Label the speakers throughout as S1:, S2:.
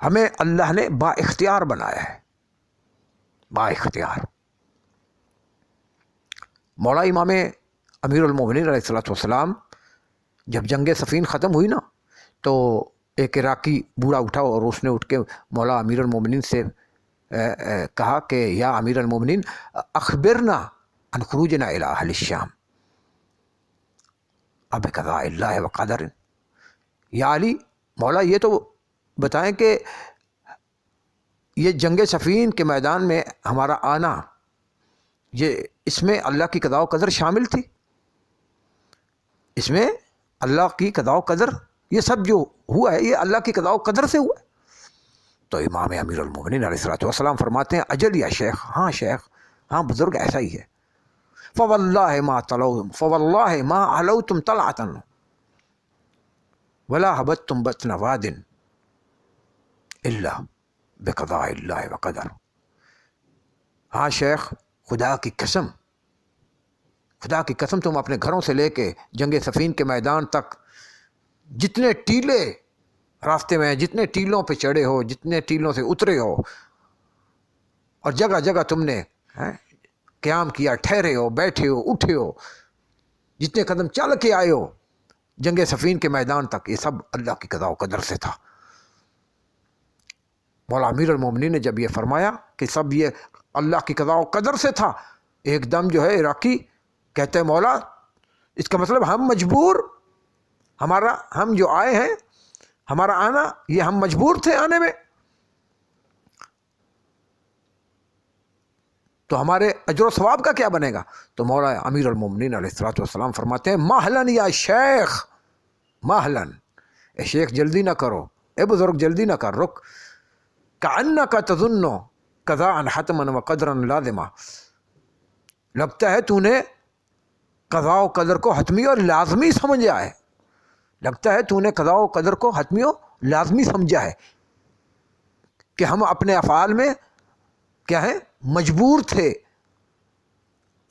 S1: ہمیں اللہ نے با اختیار بنایا ہے، با اختیار۔ مولا امام امیر المومنین علیہ الصلوۃ والسلام جب جنگ صفین ختم ہوئی نا تو ایک عراقی بوڑھا اٹھا اور اس نے اٹھ کے مولا امیر المومنین سے کہا کہ یا امیر المومنین اخبرنا عن خروجنا الی اہل الشام اب قضاء اللہ و قدر۔ یا علی، مولا یہ تو بتائیں کہ یہ جنگ صفین کے میدان میں ہمارا آنا، یہ اس میں اللہ کی قضاء و قدر شامل تھی؟ اس میں اللہ کی قضاء و قدر، یہ سب جو ہوا ہے یہ اللہ کی قضاء و قدر سے ہوا ہے؟ تو امام امیر المومنین علیہ الصلوۃ والسلام فرماتے ہیں اجل یا شیخ، ہاں شیخ، ہاں بزرگ، ایسا ہی ہے۔ فواللہ ما علوتم طلعتا ولا حبتم بطن واد الا بقضاء اللہ وقدر۔ ہاں شیخ، خدا کی قسم، خدا کی قسم، تم اپنے گھروں سے لے کے جنگ صفین کے میدان تک جتنے ٹیلے راستے میں، جتنے ٹیلوں پہ چڑھے ہو، جتنے ٹیلوں سے اترے ہو، اور جگہ جگہ تم نے قیام کیا، ٹھہرے ہو، بیٹھے ہو، اٹھے ہو، جتنے قدم چل کے آئے ہو جنگ صفین کے میدان تک، یہ سب اللہ کی قضاء و قدر سے تھا۔ مولا امیر المومنین نے جب یہ فرمایا کہ سب یہ اللہ کی قضاء و قدر سے تھا، ایک دم جو ہے عراقی کہتے ہیں مولا اس کا مطلب ہم مجبور، ہم جو آئے ہیں، ہمارا آنا یہ ہم مجبور تھے آنے میں، تو ہمارے اجر و ثواب کا کیا بنے گا؟ تو مولا امیر المومنین علیہ الصلوۃ والسلام فرماتے ہیں مہلن یا شیخ، مہلن، اے شیخ جلدی نہ کرو، اے بزرگ جلدی نہ کر، رک، کأنک تظن قضاء حتما وقدرا لازما، لگتا ہے تو نے قضاء و قدر کو حتمی اور لازمی سمجھا ہے، لگتا ہے تو نے قضاء و قدر کو حتمی و لازمی سمجھا ہے کہ ہم اپنے افعال میں کیا ہیں؟ مجبور تھے،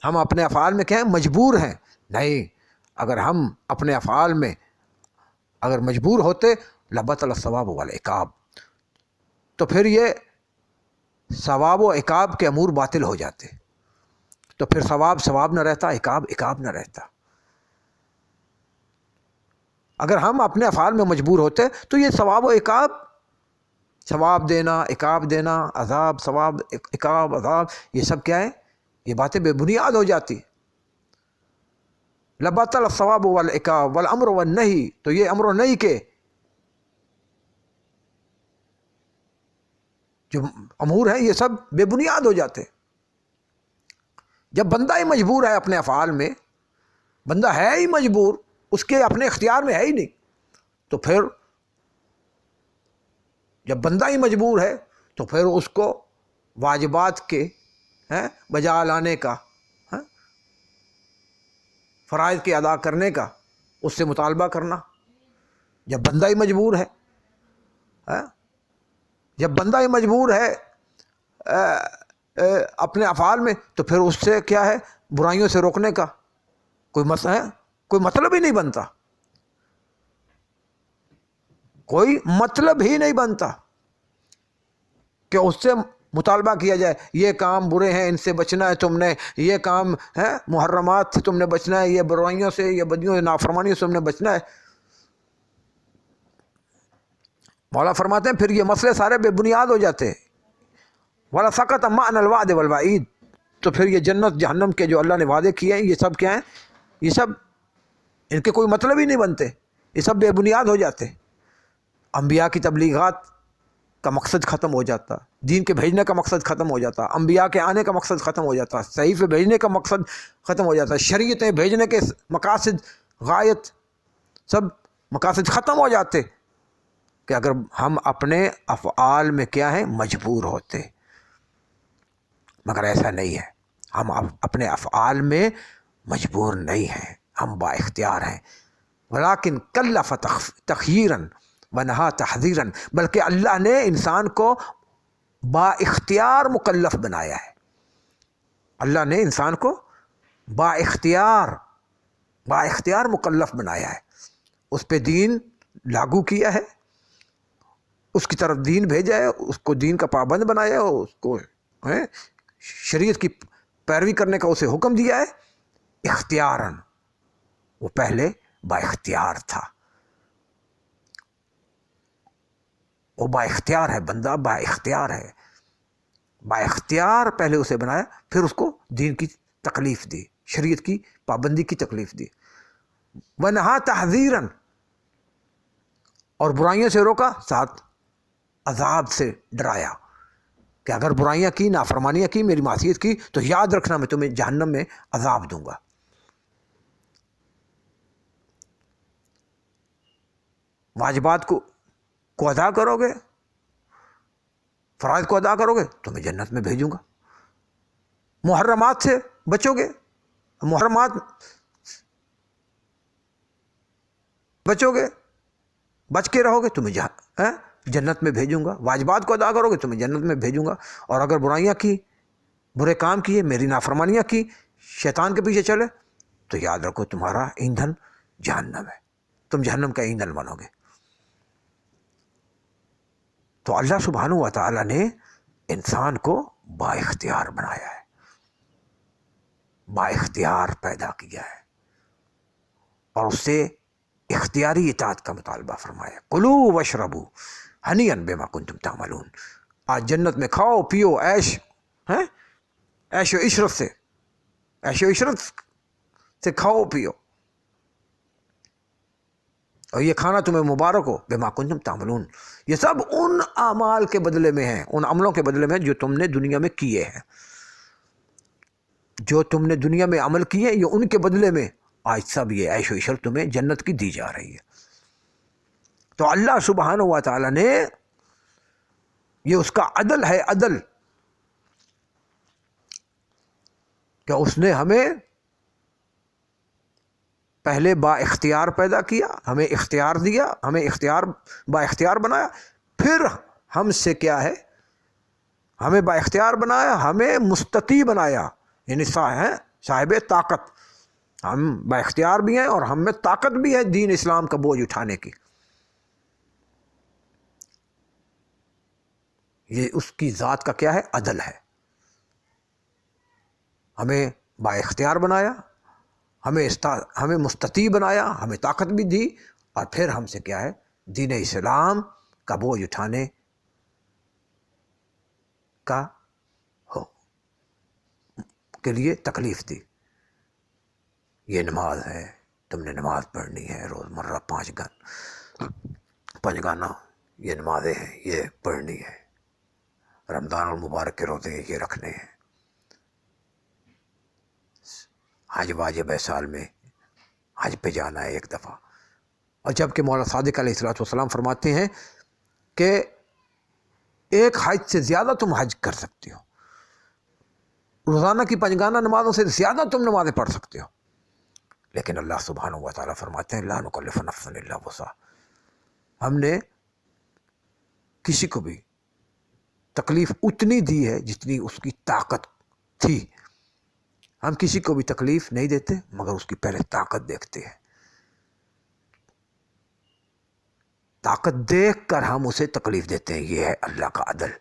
S1: ہم اپنے افعال میں کیا ہیں؟ مجبور ہیں۔ نہیں، اگر ہم اپنے افعال میں اگر مجبور ہوتے لبطل الثواب والعقاب، تو پھر یہ ثواب و عقاب کے امور باطل ہو جاتے، تو پھر ثواب نہ رہتا، عقاب نہ رہتا۔ اگر ہم اپنے افعال میں مجبور ہوتے تو یہ ثواب و عقاب، ثواب دینا، عقاب دینا، عذاب، ثواب، عقاب، عذاب، یہ سب کیا ہے؟ یہ باتیں بے بنیاد ہو جاتی۔ لبطل الثواب والعقاب والامر والنہی، تو یہ امر و نہی کے جو امور ہیں یہ سب بے بنیاد ہو جاتے۔ جب بندہ ہی مجبور ہے اپنے افعال میں، بندہ ہے ہی مجبور، اس کے اپنے اختیار میں ہے ہی نہیں، تو پھر جب بندہ ہی مجبور ہے تو پھر اس کو واجبات کے بجا لانے کا، فرائض کے ادا کرنے کا اس سے مطالبہ کرنا، جب بندہ ہی مجبور ہے، جب بندہ ہی مجبور ہے اپنے افعال میں، تو پھر اس سے کیا ہے؟ برائیوں سے روکنے کا کوئی مطلب ہی نہیں بنتا، کوئی مطلب ہی نہیں بنتا کہ اس سے مطالبہ کیا جائے یہ کام برے ہیں، ان سے بچنا ہے تم نے، یہ کام ہے محرمات سے تم نے بچنا ہے، یہ برائیوں سے، یہ بدیوں، نافرمانیوں سے تم نے بچنا ہے۔ مولا فرماتے ہیں پھر یہ مسئلے سارے بے بنیاد ہو جاتے ہیں۔ وَلَا سَقَطَ مَعْنَ الْوَعْدِ وَالْوَعِيدِ، تو پھر یہ جنت جہنم کے جو اللہ نے وعدے کیے ہیں یہ سب کیا ہیں؟ یہ سب ان کے کوئی مطلب ہی نہیں بنتے، یہ سب بے بنیاد ہو جاتے۔ انبیاء کی تبلیغات کا مقصد ختم ہو جاتا، دین کے بھیجنے کا مقصد ختم ہو جاتا، انبیاء کے آنے کا مقصد ختم ہو جاتا، صحیفے بھیجنے کا مقصد ختم ہو جاتا، شریعتیں بھیجنے کے مقاصد، غایت، سب مقاصد ختم ہو جاتے کہ اگر ہم اپنے افعال میں کیا ہیں؟ مجبور ہوتے۔ مگر ایسا نہیں ہے، ہم اپنے افعال میں مجبور نہیں ہیں، ہم با اختیار ہیں۔ ولیکن کلف تخییراً ونہا تحذیراً، بلکہ اللہ نے انسان کو با اختیار مکلف بنایا ہے، اللہ نے انسان کو با اختیار مکلف بنایا ہے، اس پہ دین لاگو کیا ہے، اس کی طرف دین بھیجا ہے، اس کو دین کا پابند بنایا ہے، اس کو شریعت کی پیروی کرنے کا اسے حکم دیا ہے اختیاراً۔ وہ پہلے با اختیار تھا، وہ با اختیار ہے، بندہ با اختیار ہے، با اختیار پہلے اسے بنایا، پھر اس کو دین کی تکلیف دی، شریعت کی پابندی کی تکلیف دی۔ وَنَہَا تَحْذِيرًا، اور برائیوں سے روکا، ساتھ عذاب سے ڈرایا کہ اگر برائیاں کی، نافرمانیاں کی، میری معصیت کی تو یاد رکھنا میں تمہیں جہنم میں عذاب دوں گا۔ واجبات کو ادا کرو گے، فرائض کو ادا کرو گے تو میں جنت میں بھیجوں گا۔ محرمات سے بچو گے، محرمات بچو گے، بچ کے رہو گے تو میں جنت میں بھیجوں گا۔ واجبات کو ادا کرو گے تو میں جنت میں بھیجوں گا، اور اگر برائیاں کی، برے کام کیے، میری نافرمانیاں کی، شیطان کے پیچھے چلے تو یاد رکھو تمہارا ایندھن جہنم ہے، تم جہنم کا ایندھن بنو گے۔ تو اللہ سبحانہ و تعالیٰ نے انسان کو با اختیار بنایا ہے، با اختیار پیدا کیا ہے، اور اس سے اختیاری اطاعت کا مطالبہ فرمایا۔ کلوا واشربوا ہنیئا بما کنتم تعملون، آج جنت میں کھاؤ پیو، عیش عیش و عشرت سے، عیش و عشرت سے کھاؤ پیو، اور یہ کھانا تمہیں مبارک ہو، بما کنتم تعملون، یہ سب ان اعمال کے بدلے میں ہیں، ان عملوں کے بدلے میں جو تم نے دنیا میں کیے ہیں، جو تم نے دنیا میں عمل کیے ہیں، یہ ان کے بدلے میں آج سب یہ عیش و عشرت تمہیں جنت کی دی جا رہی ہے۔ تو اللہ سبحانہ و تعالیٰ نے، یہ اس کا عدل ہے، عدل، کہ اس نے ہمیں پہلے با اختیار پیدا کیا، ہمیں اختیار دیا، ہمیں اختیار با اختیار بنایا، پھر ہم سے کیا ہے، ہمیں با اختیار بنایا، ہمیں مستطیع بنایا، یعنی صاحب طاقت، ہم با اختیار بھی ہیں اور ہم میں طاقت بھی ہے دین اسلام کا بوجھ اٹھانے کی۔ یہ اس کی ذات کا کیا ہے، عدل ہے۔ ہمیں با اختیار بنایا، ہمیں مستطیع بنایا، ہمیں طاقت بھی دی، اور پھر ہم سے کیا ہے، دین اسلام کا بوجھ اٹھانے کا کے لیے تکلیف دی۔ یہ نماز ہے، تم نے نماز پڑھنی ہے، روز مرہ 5 گانا یہ نمازیں ہیں، یہ پڑھنی ہے، رمضان المبارک کے روزے یہ رکھنے ہیں، حج واجب ہے، سال میں حج پہ جانا ہے ایک دفعہ۔ اور جبکہ مولانا صادق علیہ السلام فرماتے ہیں کہ ایک حج سے زیادہ تم حج کر سکتے ہو، روزانہ کی 5 گانا نمازوں سے زیادہ تم نمازیں پڑھ سکتے ہو، لیکن اللہ سبحانہ و تعالیٰ فرماتے ہیں لا نکلف نفسا الا وسعها، ہم نے کسی کو بھی تکلیف اتنی دی ہے جتنی اس کی طاقت تھی۔ ہم کسی کو بھی تکلیف نہیں دیتے مگر اس کی پہلے طاقت دیکھتے ہیں، طاقت دیکھ کر ہم اسے تکلیف دیتے ہیں۔ یہ ہے اللہ کا عدل،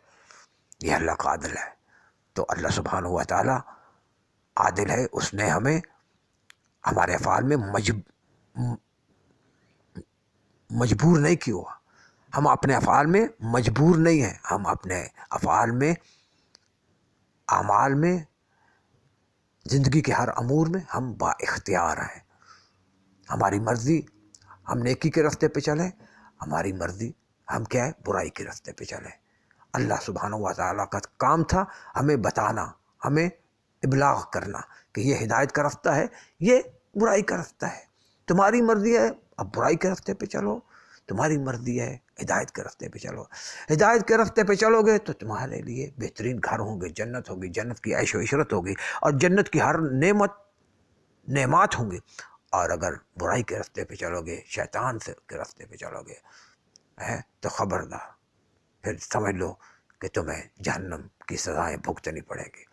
S1: یہ اللہ کا عدل ہے۔ تو اللہ سبحانہ و تعالیٰ عادل ہے، اس نے ہمیں ہمارے افعال میں مجبور نہیں کیا ہوا، ہم اپنے افعال میں مجبور نہیں ہیں، ہم اپنے افعال میں، اعمال میں، زندگی کے ہر امور میں ہم با اختیار ہیں۔ ہماری مرضی ہم نیکی کے راستے پہ چلیں، ہماری مرضی ہم کیا ہے، برائی کے راستے پہ چلیں۔ اللہ سبحانہ و تعالیٰ کا کام تھا ہمیں بتانا، ہمیں ابلاغ کرنا کہ یہ ہدایت کا راستہ ہے، یہ برائی کا راستہ ہے، تمہاری مرضی ہے اب برائی کے راستے پہ چلو، تمہاری مرضی ہے ہدایت کے راستے پہ چلو۔ ہدایت کے راستے پہ چلو گے تو تمہارے لیے بہترین گھر ہوں گے، جنت ہوگی، جنت کی عیش و عشرت ہوگی، اور جنت کی ہر نعمات ہوں گی۔ اور اگر برائی کے راستے پہ چلو گے، شیطان کے راستے پہ چلو گے تو خبردار، پھر سمجھ لو کہ تمہیں جہنم کی سزائیں بھگتنی پڑے گی۔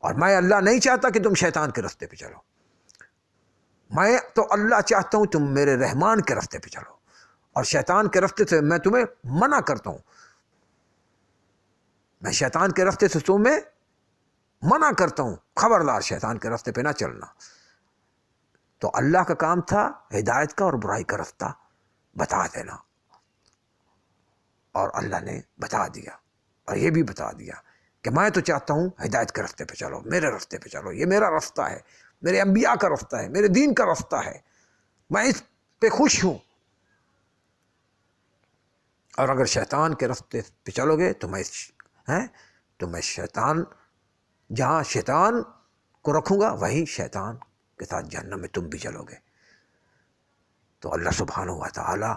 S1: اور میں اللہ نہیں چاہتا کہ تم شیطان کے راستے پہ چلو، میں تو اللہ چاہتا ہوں تم میرے رحمان کے راستے پہ چلو، اور شیطان کے راستے سے میں تمہیں منع کرتا ہوں، میں شیطان کے راستے سے تمہیں منع کرتا ہوں، خبردار شیطان کے راستے پہ نہ چلنا۔ تو اللہ کا کام تھا ہدایت کا اور برائی کا راستہ بتا دینا، اور اللہ نے بتا دیا، اور یہ بھی بتا دیا کہ میں تو چاہتا ہوں ہدایت کے راستے پہ چلو، میرے راستے پہ چلو، یہ میرا راستہ ہے، میرے انبیاء کا راستہ ہے، میرے دین کا راستہ ہے، میں اس پہ خوش ہوں۔ اور اگر شیطان کے راستے پہ چلو گے تو میں شیطان، جہاں شیطان کو رکھوں گا وہیں شیطان کے ساتھ جہنم میں تم بھی چلو گے۔ تو اللہ سبحانہ و تعالی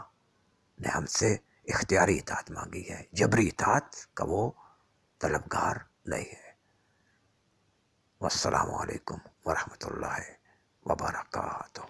S1: نے ہم سے اختیاری اطاعت مانگی ہے، جبری اطاعت کا وہ طلبگار نہیں ہے۔ والسلام علیکم ورحمۃ اللہ وبرکاتہ۔